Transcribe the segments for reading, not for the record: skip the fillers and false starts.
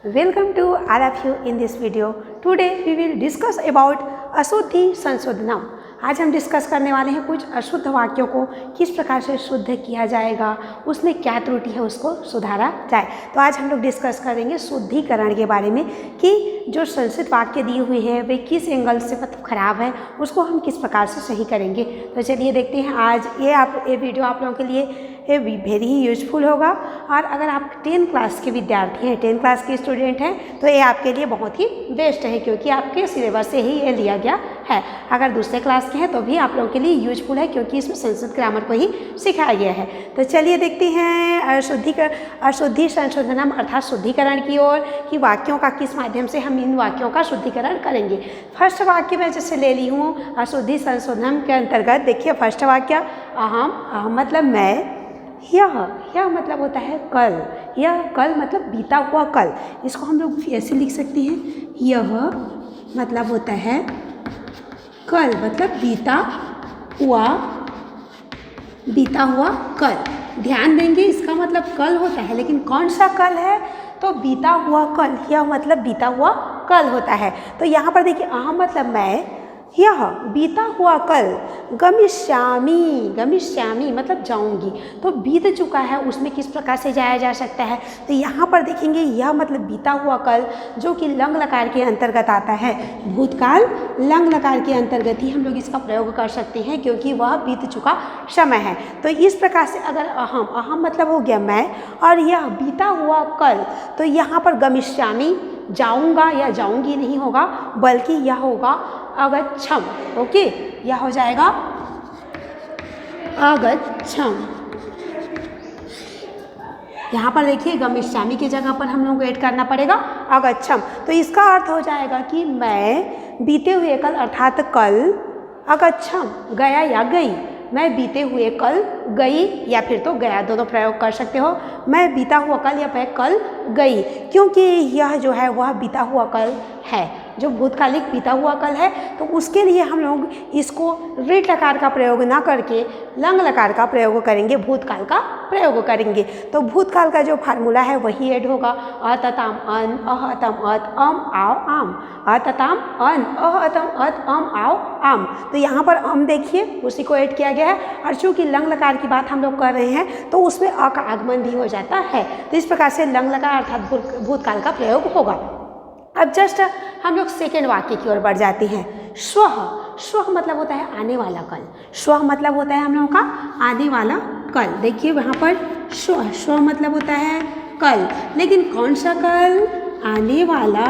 Welcome to all of you in this video. Today we will discuss about अशुद्धि संशोधनम. आज हम discuss करने वाले हैं कुछ अशुद्ध वाक्यों को किस प्रकार से शुद्ध किया जाएगा, उसमें क्या त्रुटि है उसको सुधारा जाए. तो आज हम लोग डिस्कस करेंगे शुद्धिकरण के बारे में कि जो संस्कृत वाक्य दिए हुए हैं वे किस एंगल से मतलब खराब है, उसको हम किस प्रकार से सही करेंगे. तो चलिए देखते हैं. आज ये वीडियो आप लोगों के लिए वेरी ही यूजफुल होगा. और अगर आप 10 क्लास के विद्यार्थी हैं, 10 क्लास के स्टूडेंट हैं, तो ये आपके लिए बहुत ही बेस्ट है क्योंकि आपके सिलेबस से ही ये लिया गया है. अगर दूसरे क्लास के हैं तो भी आप लोगों के लिए यूजफुल है क्योंकि इसमें संस्कृत ग्रामर को ही सिखाया गया है. तो चलिए देखते हैं अशुद्धि संशोधनम अर्थात शुद्धिकरण की ओर कि वाक्यों का किस माध्यम से हम इन वाक्यों का शुद्धिकरण करेंगे. फर्स्ट वाक्य मैं जैसे ले ली हूँ अशुद्धि संशोधनम के अंतर्गत. देखिए फर्स्ट वाक्य अहम मतलब मैं, यह मतलब होता है कल, यह कल मतलब बीता हुआ कल. इसको हम लोग ऐसे लिख सकते हैं, यह मतलब होता है कल मतलब बीता हुआ कल. ध्यान देंगे इसका मतलब कल होता है, लेकिन कौन सा कल है, तो बीता हुआ कल. यह मतलब बीता हुआ कल होता है. तो यहाँ पर देखिए अहम मतलब मैं, यह बीता हुआ कल, गमिष्यामी मतलब जाऊंगी. तो बीत चुका है उसमें किस प्रकार से जाया जा सकता है. तो यहाँ पर देखेंगे यह मतलब बीता हुआ कल जो कि लंग लकार के अंतर्गत आता है. भूतकाल लंग लकार के अंतर्गत ही हम लोग इसका प्रयोग कर सकते हैं क्योंकि वह बीत चुका समय है. तो इस प्रकार से अगर अहम मतलब हो गया मैं और यह बीता हुआ कल, तो यहाँ पर गमिष्यामी जाऊंगा या जाऊंगी नहीं होगा बल्कि यह होगा अगच्छम. ओके, यह हो जाएगा अगच्छम. यहाँ पर देखिए गमिष्यामी की जगह पर हम लोगों को ऐड करना पड़ेगा अगच्छम. तो इसका अर्थ हो जाएगा कि मैं बीते हुए कल अर्थात कल अगच्छम गया या गई. मैं बीते हुए कल गई या फिर तो गया, दोनों प्रयोग कर सकते हो. मैं बीता हुआ कल या फिर कल गई, क्योंकि यह जो है वह बीता हुआ कल है, जो भूतकालिक बीता हुआ कल है. तो उसके लिए हम लोग इसको ऋट लकार का प्रयोग ना करके लंग लकार का प्रयोग करेंगे, भूतकाल का प्रयोग करेंगे. तो भूतकाल का जो फार्मूला है वही ऐड होगा. अतताम अन अहतम अत अम आओ आम, अतताम अन अहतम अत अम आओ आम. तो यहाँ पर अम देखिए उसी को ऐड किया गया है. और चूँकि लंग लकार की बात हम लोग कर रहे हैं तो उसमें अ का आगमन भी हो जाता है. तो इस प्रकार से लंग लकार अर्थात भूतकाल का प्रयोग होगा. अब जस्ट हम लोग सेकेंड वाक्य की ओर बढ़ जाते हैं. स्वह मतलब होता है आने वाला कल. स्वह मतलब होता है हम लोगों का आने वाला कल. देखिए वहाँ पर स्व मतलब होता है कल, लेकिन कौन सा कल, आने वाला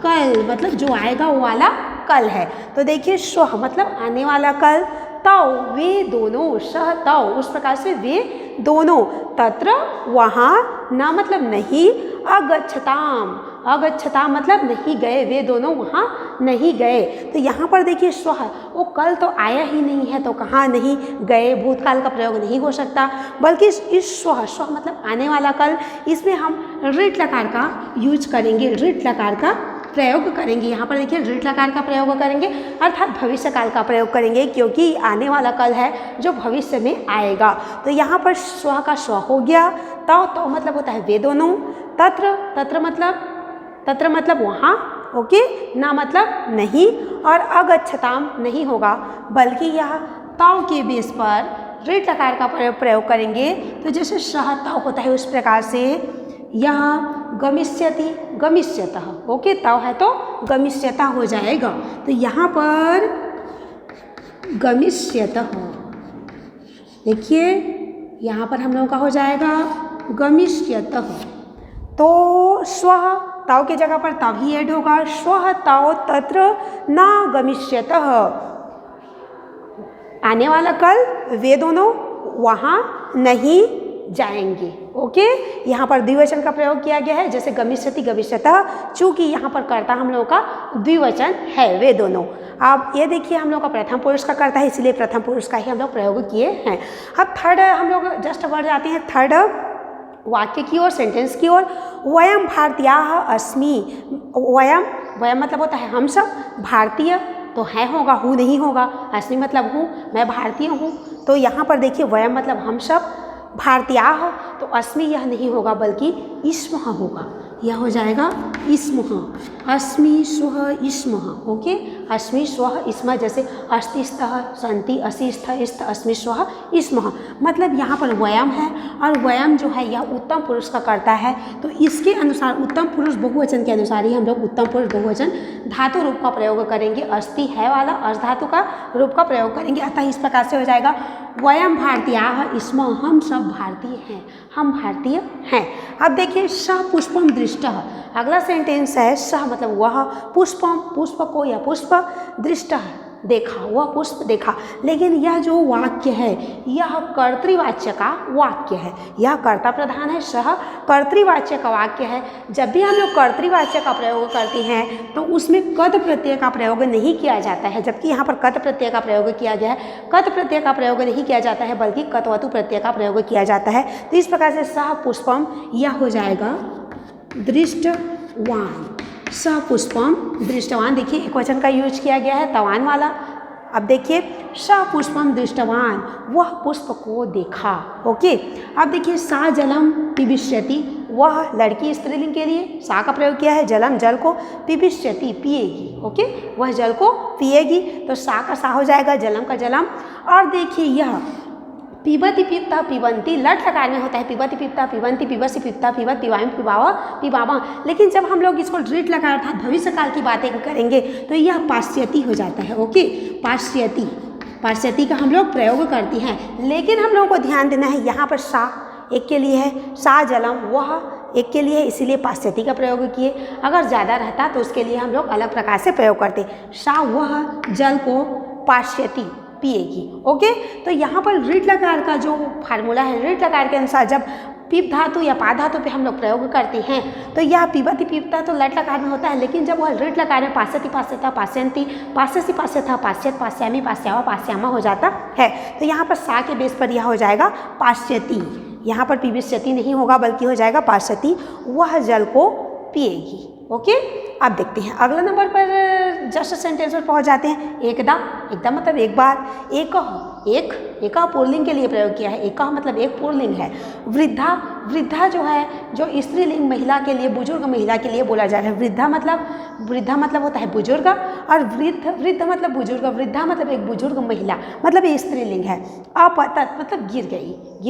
कल मतलब जो आएगा वो वाला कल है. तो देखिए स्व मतलब आने वाला कल, तौ वे दोनों, सह तौ उस प्रकार से वे दोनों, तत्र वहाँ, ना मतलब नहीं, अगच्छताम मतलब नहीं गए, वे दोनों वहाँ नहीं गए. तो यहाँ पर देखिए स्व, वो कल तो आया ही नहीं है तो कहाँ नहीं गए, भूतकाल का प्रयोग नहीं हो सकता, बल्कि इस स्व मतलब आने वाला कल, इसमें हम ऋट लकार का यूज करेंगे, ऋट लकार का प्रयोग करेंगे. यहाँ पर देखिए ऋट लकार का प्रयोग करेंगे अर्थात भविष्य काल का प्रयोग करेंगे क्योंकि आने वाला कल है जो भविष्य में आएगा. तो यहाँ पर स्व का स्व हो गया. तो मतलब होता है वे दोनों. तत्र मतलब वहाँ. ओके, ना मतलब नहीं. और अगच्छताम नहीं होगा बल्कि यह ताव के बेस पर ऋट लकार का प्रयोग करेंगे. तो जैसे सह ताव होता है उस प्रकार से यहाँ गमिष्यतः. ओके, ताव है तो गमिष्यता हो जाएगा. तो यहाँ पर गमिष्यतः, देखिए यहाँ पर हम लोगों का हो जाएगा गमिष्यतः. तो स्वः ताव की जगह पर तव ही ऐड होगा. स्वः ताव तत्र ना गमिष्यतः, आने वाला कल वे दोनों वहाँ नहीं जाएंगे. ओके, यहाँ पर द्विवचन का प्रयोग किया गया है जैसे गमिष्यति गमिष्यतः, चूँकि यहाँ पर कर्ता हम लोगों का द्विवचन है वे दोनों. अब ये देखिए हम लोग का प्रथम पुरुष का कर्ता है, इसलिए प्रथम पुरुष का ही हम लोग प्रयोग किए हैं. अब थर्ड हम लोग जस्ट बढ़ जाते हैं थर्ड वाक्य की ओर, सेंटेंस की ओर. वयम भारतीयाः अस्मि. वयम मतलब होता है हम सब, भारतीय तो है होगा, हूँ नहीं होगा. अस्मि मतलब हूँ, मैं भारतीय हूँ. तो यहाँ पर देखिए वयम मतलब हम सब, भारतीयाः, तो अस्मि यह नहीं होगा बल्कि इस्मः होगा, यह हो जाएगा इस्मः, अस्मि स्वः इस्मः। ओके, अस्मि स्वः इस्मः, जैसे अस्ति स्तः सन्ति असि स्थ स्थ अस्मि स्वः इस्मः, मतलब यहाँ पर वयम है और वयम जो है यह उत्तम पुरुष का कर्ता है। तो इसके अनुसार उत्तम पुरुष बहुवचन के अनुसार ही हम लोग उत्तम पुरुष बहुवचन धातु रूप का प्रयोग करेंगे, अस्ति है वाला अर्ध धातु का रूप का प्रयोग करेंगे। अतः इस प्रकार से हो जाएगा वयम भारतीयाः स्मः, हम सब भारतीय हैं, हम भारतीय हैं। अब देखिए सः पुष्पम दृष्टः, अगला सेंटेंस है सः मतलब वह, पुष्पम पुष्प को या पुष्प, दृष्टः देखा, वह पुष्प देखा। लेकिन यह जो वाक्य है यह कर्तृवाच्य का वाक्य है, यह कर्ता प्रधान है, सह कर्तृवाच्य का वाक्य है। जब भी हम लोग कर्तृवाच्य का प्रयोग करते हैं तो उसमें कद प्रत्यय का प्रयोग नहीं किया जाता है, जबकि यहाँ पर कद प्रत्यय का प्रयोग किया गया है। कद प्रत्यय का प्रयोग नहीं किया जाता है बल्कि कत्वतु प्रत्यय का प्रयोग किया जाता है। तो इस प्रकार से सह पुष्पम यह हो जाएगा दृष्टवान, सह पुष्पम दृष्टवान। देखिए एक वचन का यूज किया गया है तवान वाला। अब देखिए सह पुष्पम दृष्टवान, वह पुष्प को देखा। ओके, अब देखिए सा जलम पिबिष्यति, वह लड़की स्त्रीलिंग के लिए सा का प्रयोग किया है, जलम जल को, पिबिष्यति पिएगी। ओके, वह जल को पिएगी, तो सा का सा हो जाएगा, जलम का जलम। और देखिए यह पिबति पिबता पिबंती, लट लकार में होता है, पिबति पिबता पिबंती, पिबसी पिबता पिबत, पिबामी पिबावा पिबावा। लेकिन जब हम लोग इसको ड्रिट लगा अर्थात भविष्य काल की बातें करेंगे तो यह पाश्यति हो जाता है। ओके, पाश्यति, पाश्यति का हम लोग प्रयोग करते हैं। लेकिन हम लोगों को ध्यान देना है यहाँ पर सा एक के लिए है, सा जलम वह एक के लिए है, इसीलिए पाश्यति का प्रयोग किए। अगर ज़्यादा रहता तो उसके लिए हम लोग अलग प्रकार से प्रयोग करते, सा वह जल को पाश्यति पिएगी। ओके, तो यहाँ पर ऋट लकार का जो फार्मूला है, ऋट लकार के अनुसार जब पिप धातु या पा धातु पे हम लोग प्रयोग करते हैं तो यह पिबति पिबता तो लट लकार में होता है, लेकिन जब वह ऋट लकार में पाश्यति पाश्यता पाश्यंती पाश्यसी पाश्यथा पाश्यत पाश्यामी पाश्यावा पाश्यामा हो जाता है। तो यहाँ पर सा के बेस पर यह हो जाएगा पाश्यति, यहाँ पर पिबिष्यति नहीं होगा बल्कि हो जाएगा पाश्यति, वह जल को पिएगी। ओके, अब देखते हैं अगला नंबर पर जस्ट सेंटेंस पर पहुंच जाते हैं। एकदा, एकदा मतलब एक बार, एक पुल्लिंग के लिए प्रयोग किया है, एक मतलब एक पुल्लिंग है। वृद्धा, वृद्धा जो है जो स्त्रीलिंग महिला के लिए, बुजुर्ग महिला के लिए बोला जा रहा है। वृद्धा मतलब होता है बुजुर्ग, और वृद्ध मतलब बुजुर्ग, वृद्धा मतलब एक बुजुर्ग महिला, मतलब ये स्त्रीलिंग है। अपतत मतलब गिर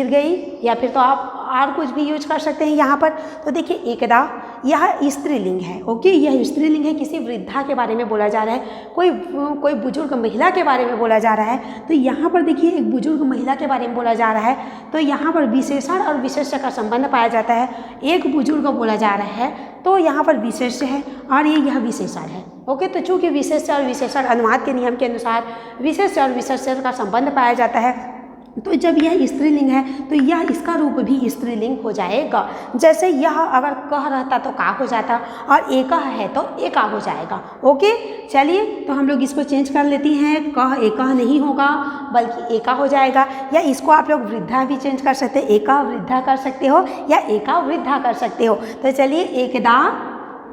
गई, या फिर तो आप और कुछ भी यूज कर सकते हैं यहाँ पर। तो देखिए एकदा यह स्त्रीलिंग है। ओके, यह स्त्रीलिंग है, किसी वृद्धा के बारे में बोला जा रहा है, कोई बुजुर्ग महिला के बारे में बोला जा रहा है। तो यहाँ पर देखिए एक बुजुर्ग महिला के बारे में बोला जा रहा है, तो यहाँ पर विशेषण और विशेष्य का संबंध पाया जाता है। एक बुजुर्ग बोला जा रहा है तो यहाँ पर विशेष्य है और यह विशेषण है। ओके, तो चूंकि विशेष्य और विशेषण अनुवाद के नियम के अनुसार विशेष्य और विशेष्य का संबंध पाया जाता है, तो जब यह स्त्रीलिंग है तो यह इसका रूप भी स्त्रीलिंग हो जाएगा। जैसे यह अगर कह रहता तो का हो जाता, और एका है तो एका हो जाएगा। ओके, चलिए तो हम लोग इसको चेंज कर लेते हैं, कह एका नहीं होगा बल्कि एका हो जाएगा। या इसको आप लोग वृद्धा भी चेंज कर सकते हैं, एका वृद्धा कर सकते हो या एका वृद्धा कर सकते हो। तो चलिए एकदा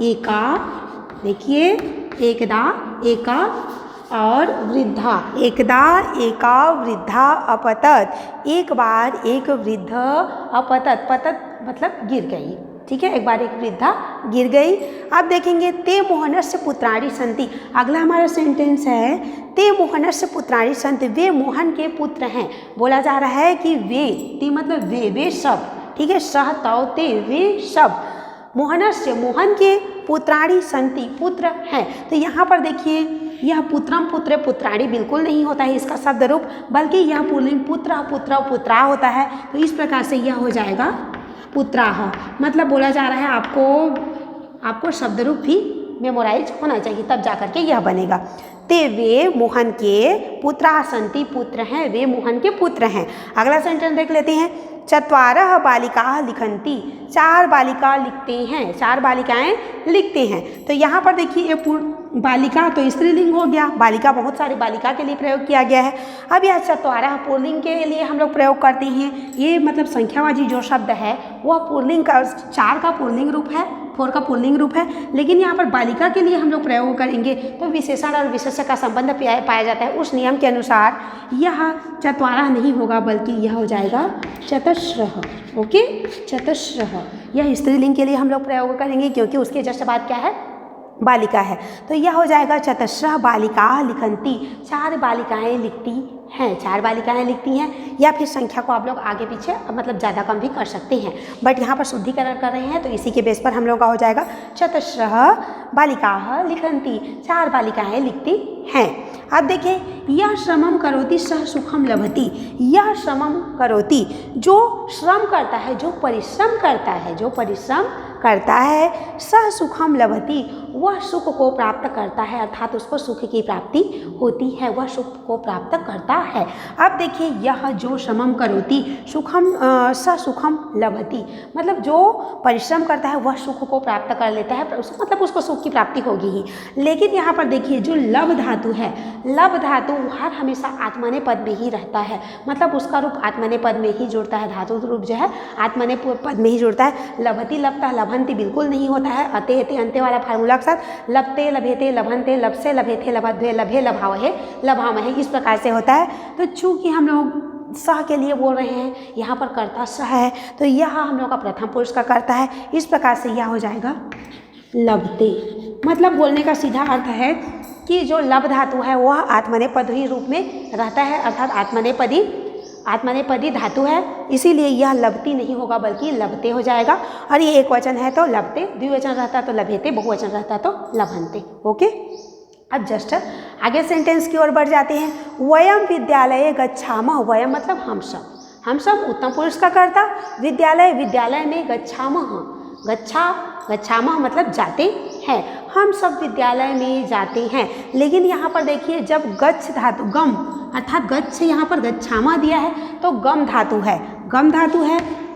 एका, देखिए एकदा एका और वृद्धा, एकदा एका वृद्धा अपतत, एक बार एक वृद्ध अपतत, पतत मतलब गिर गई। ठीक है, एक बार एक वृद्धा गिर गई। अब देखेंगे ते मोहनस्य पुत्राणि सन्ति, अगला हमारा सेंटेंस है ते मोहनस्य पुत्राणि सन्ति, वे मोहन के पुत्र हैं। बोला जा रहा है कि वे, ते मतलब वे सब, ठीक है, सह तौ ते, वे सब, मोहनस्य मोहन के पुत्राणि सन्ति पुत्र हैं। तो यहाँ पर देखिए यह पुत्रम पुत्र पुत्राणी बिल्कुल नहीं होता है इसका शब्द रूप, बल्कि यह पुल्लिंग पुत्र पुत्र पुत्रा होता है। तो इस प्रकार से यह हो जाएगा पुत्राह, मतलब बोला जा रहा है आपको शब्द रूप भी मेमोराइज होना चाहिए, तब जा करके यह बनेगा। ते वे मोहन के पुत्रा सन्ति, पुत्र हैं, वे मोहन के पुत्र हैं। अगला सेंटेंस देख लेते हैं। चत्वारः बालिकाः लिखन्ति, 4 बालिका लिखते हैं, 4 बालिकाएं लिखते हैं। तो यहाँ पर देखिए ये बालिका तो स्त्रीलिंग हो गया, बालिका बहुत सारी बालिका के लिए प्रयोग किया गया है। अब यह चत्वारः पुल्लिंग के लिए हम लोग प्रयोग करते हैं। ये मतलब संख्यावाची जो शब्द है वह पुल्लिंग का 4 का पुल्लिंग रूप है, फोर का पुल्लिंग रूप है, लेकिन यहाँ पर बालिका के लिए हम लोग प्रयोग करेंगे तो विशेषण और विशेष्य का संबंध पाया जाता है। उस नियम के अनुसार यह चत्वारः नहीं होगा बल्कि यह हो जाएगा चतस्रः। ओके, चतस्रः यह स्त्रीलिंग के लिए हम लोग प्रयोग करेंगे क्योंकि उसके जस्ट बाद क्या है, बालिका है। तो यह हो जाएगा चतस्रः बालिकाः लिखन्ति, 4 बालिकाएं लिखती हैं, 4 बालिकाएं लिखती हैं। या फिर संख्या को आप लोग आगे पीछे मतलब ज़्यादा कम भी कर सकते हैं, बट यहाँ पर शुद्धिकरण कर रहे हैं तो इसी के बेस पर हम लोग का हो जाएगा चतस्रः बालिकाः लिखन्ति, 4 बालिकाएं लिखती हैं। अब देखिए, यह श्रमम करोति सह सुखम लभति, यह श्रमम करोति जो श्रम करता है, जो परिश्रम करता है, जो परिश्रम करता है, सह सुखम लभति वह सुख को प्राप्त करता है, अर्थात उसको सुख की प्राप्ति होती है, वह सुख को प्राप्त करता है। अब देखिए, यह जो श्रमम करोति सुखम सह सुखम लभति, मतलब जो परिश्रम करता है वह सुख को प्राप्त कर लेता है, मतलब उसको सुख की प्राप्ति होगी ही। लेकिन यहाँ पर देखिए, जो लब धातु है, लब धातु हर हमेशा आत्मने पद में ही रहता है, मतलब उसका रूप आत्मने पद में ही जुड़ता है, धातु रूप जो है आत्मने पद में ही जुड़ता है। लभति लभता लभंति बिल्कुल नहीं होता है, अते अते अंते वाला फार्मूला के साथ लभते लभेते लभंते लभसे लभेते लभध्वे लभे लभावहे लभामहे इस प्रकार से होता है। तो चूंकि हम लोग सह के लिए बोल रहे हैं, यहाँ पर कर्ता सह है, तो यह हम लोग का प्रथम पुरुष का कर्ता है, इस प्रकार से यह हो जाएगा लभते। मतलब बोलने का सीधा अर्थ है कि जो लब धातु है वह आत्मनेपदी रूप में रहता है, अर्थात आत्मनेपदी धातु है, इसीलिए यह लभती नहीं होगा बल्कि लभते हो जाएगा। और ये एक वचन है तो लभते, द्विवचन रहता तो लभेते, बहुवचन रहता तो लभन्ते। ओके, अब जस्ट आगे सेंटेंस की ओर बढ़ जाते हैं। वयम विद्यालये गच्छामः, वयम मतलब हम सब उत्तम पुरुष का कर्ता, विद्यालय में गच्छामः, गच्छामः मतलब जाते हैं, हम सब विद्यालय में जाते हैं। लेकिन यहाँ पर देखिए, जब गच्छ धातु गम अर्थात गच्छ यहाँ पर गच्छामः दिया है तो गम धातु है,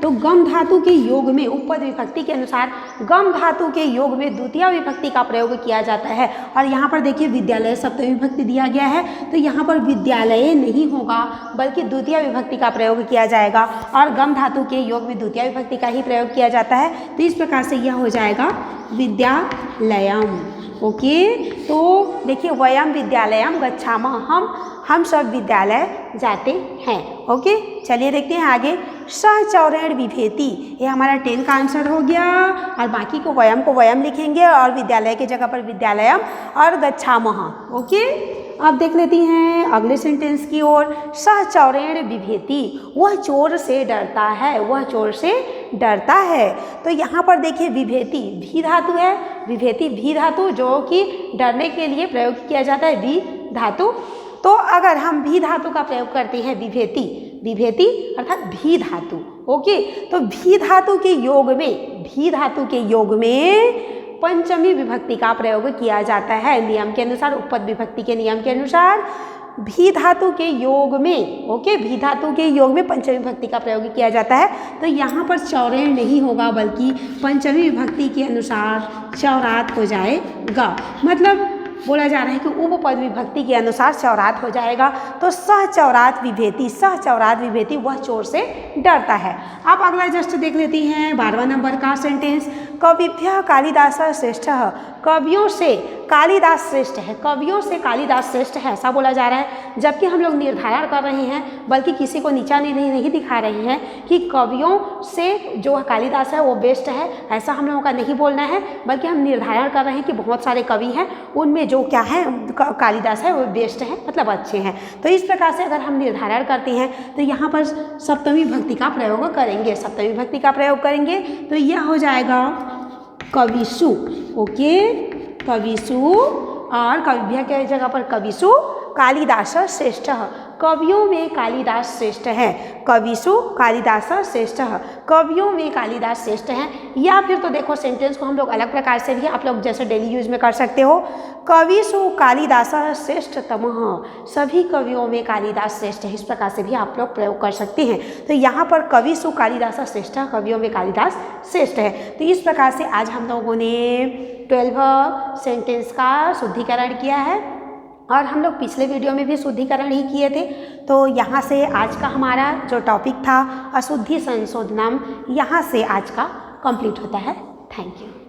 तो गम धातु के योग में उपपद विभक्ति के अनुसार गम धातु के योग में द्वितीय विभक्ति का प्रयोग किया जाता है। और यहाँ पर देखिए, विद्यालय सप्तमी विभक्ति दिया गया है तो यहाँ पर विद्यालय नहीं होगा बल्कि द्वितीय विभक्ति का प्रयोग किया जाएगा, और गम धातु के योग में द्वितीय विभक्ति का ही प्रयोग किया जाता है। तो इस प्रकार से यह हो जाएगा विद्यालयम। ओके, तो देखिए, वयम विद्यालयम गच्छामः, हम सब विद्यालय जाते हैं। ओके, चलिए देखते हैं आगे। सहचौरेण विभेति, ये हमारा 10 का आंसर हो गया, और बाकी को वयम लिखेंगे और विद्यालय की जगह पर विद्यालयम और गच्छामः। ओके, अब देख लेती हैं अगले सेंटेंस की ओर। सहचौरेण विभेति, वह चोर से डरता है, वह चोर से डरता है। तो यहाँ पर देखिए, विभेति भी धातु है, विभेति भी धातु जो कि डरने के लिए प्रयोग किया जाता है, भी धातु। तो अगर हम भी धातु का प्रयोग करते हैं, विभेति अर्थात भी धातु। ओके, तो भी धातु के योग में पंचमी विभक्ति का प्रयोग किया जाता है नियम के अनुसार, उपपद विभक्ति के नियम के अनुसार भी धातु के योग में। ओके, भी धातु के योग में पंचमी विभक्ति का प्रयोग किया जाता है। तो यहाँ पर चौरेण नहीं होगा बल्कि पंचमी विभक्ति के अनुसार चौरात हो जाएगा, मतलब बोला जा रहा है कि उपपद विभक्ति के अनुसार चौरात हो जाएगा। तो सहचौरात विभेति वह चोर से डरता है। अब अगला जस्ट देख लेती हैं 12वां नंबर का सेंटेंस। कविभ्यः कालिदासः श्रेष्ठः, कवियों से कालिदास श्रेष्ठ है, ऐसा बोला जा रहा है। जबकि हम लोग निर्धारण कर रहे हैं, बल्कि किसी को नीचा नहीं दिखा रहे हैं कि कवियों से जो कालिदास है वो बेस्ट है, ऐसा हम लोगों का नहीं बोलना है, बल्कि हम निर्धारण कर रहे हैं कि बहुत सारे कवि हैं, उनमें जो क्या है कालिदास है वो बेस्ट है, मतलब अच्छे हैं। तो इस प्रकार से अगर हम निर्धारण करते हैं तो यहाँ पर सप्तमी विभक्ति का प्रयोग करेंगे, तो यह हो जाएगा कविषु। ओके, कविषु, और कविभ्यः के जगह पर कविषु कालिदास श्रेष्ठ, कवियों में कालिदास श्रेष्ठ है, कविषु कालिदास श्रेष्ठ, कवियों में कालिदास श्रेष्ठ हैं। या फिर तो देखो, सेंटेंस को हम लोग अलग प्रकार से भी आप लोग जैसे डेली यूज में कर सकते हो। कविषु कालिदास श्रेष्ठतमः, सभी कवियों में कालिदास श्रेष्ठ है, इस प्रकार से भी आप लोग प्रयोग कर सकते हैं। तो यहाँ पर कविषु कालिदास श्रेष्ठ, कवियों में कालिदास श्रेष्ठ है। तो इस प्रकार से आज हम लोगों ने 12 सेंटेंस का शुद्धिकरण किया है, और हम लोग पिछले वीडियो में भी शुद्धिकरण ही किए थे। तो यहाँ से आज का हमारा जो टॉपिक था अशुद्धि संशोधनम, यहाँ से आज का कंप्लीट होता है। Thank you.